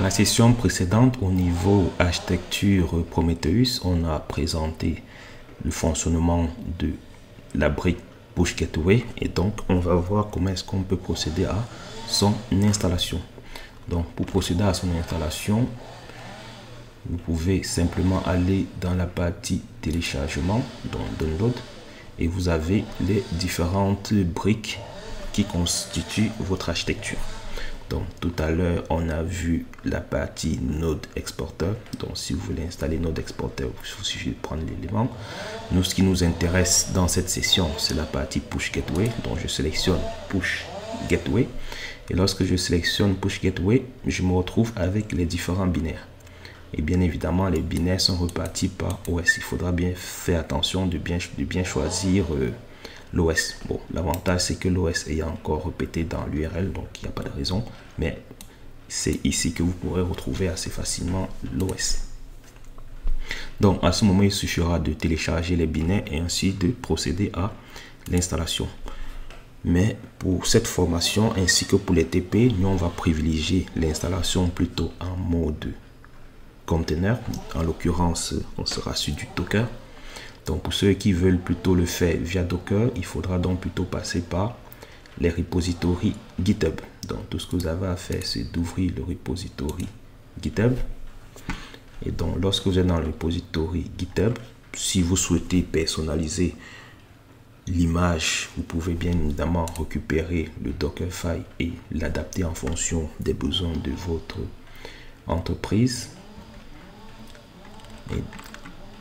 la session précédente, au niveau architecture Prometheus, on a présenté le fonctionnement de la brique Push Gateway et donc on va voir comment est-ce qu'on peut procéder à son installation. Donc pour procéder à son installation, vous pouvez simplement aller dans la partie téléchargement, dans Download, et vous avez les différentes briques qui constituent votre architecture. Donc tout à l'heure on a vu la partie Node Exporter. Donc si vous voulez installer Node Exporter, il vous suffit de prendre l'élément. Nous, ce qui nous intéresse dans cette session, c'est la partie Push Gateway. Donc je sélectionne Push Gateway, et lorsque je sélectionne Push Gateway, je me retrouve avec les différents binaires. Et bien évidemment, les binaires sont repartis par OS. Il faudra bien faire attention de bien choisir l'OS. Bon, l'avantage c'est que l'OS est encore répété dans l'URL, donc il n'y a pas de raison, mais c'est ici que vous pourrez retrouver assez facilement l'OS. Donc à ce moment, il suffira de télécharger les binaires et ainsi de procéder à l'installation. Mais pour cette formation ainsi que pour les TP, nous on va privilégier l'installation plutôt en mode container. En l'occurrence, on sera sur du Docker. Donc pour ceux qui veulent plutôt le faire via Docker, il faudra donc plutôt passer par les repositories GitHub. Donc tout ce que vous avez à faire, c'est d'ouvrir le repository GitHub. Et donc lorsque vous êtes dans le repository GitHub, si vous souhaitez personnaliser l'image, vous pouvez bien évidemment récupérer le Dockerfile et l'adapter en fonction des besoins de votre entreprise.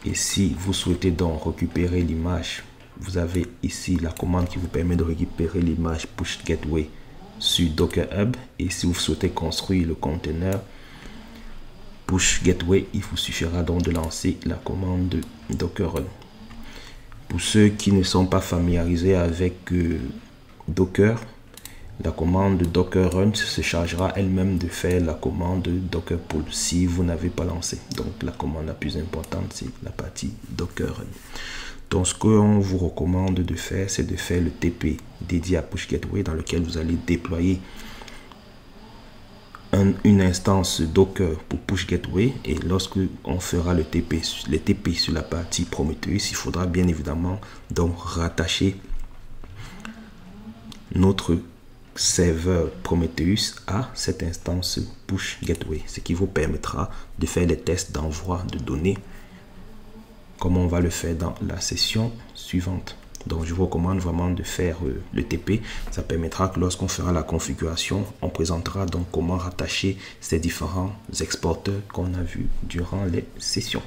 Et si vous souhaitez donc récupérer l'image, vous avez ici la commande qui vous permet de récupérer l'image Push Gateway sur Docker Hub. Et si vous souhaitez construire le container Push Gateway, il vous suffira donc de lancer la commande Docker Run. Pour ceux qui ne sont pas familiarisés avec Docker, la commande Docker Run se chargera elle-même de faire la commande Docker Pull si vous n'avez pas lancé. Donc la commande la plus importante, c'est la partie Docker Run. Donc ce qu'on vous recommande de faire, c'est de faire le TP dédié à Push Gateway, dans lequel vous allez déployer une instance Docker pour Push Gateway. Et lorsque on fera le TP sur la partie Prometheus, il faudra bien évidemment donc rattacher notre serveur Prometheus à cette instance Push Gateway, ce qui vous permettra de faire les tests d'envoi de données comme on va le faire dans la session suivante. Donc je vous recommande vraiment de faire le TP. Ça permettra que lorsqu'on fera la configuration, on présentera donc comment rattacher ces différents exporteurs qu'on a vus durant les sessions.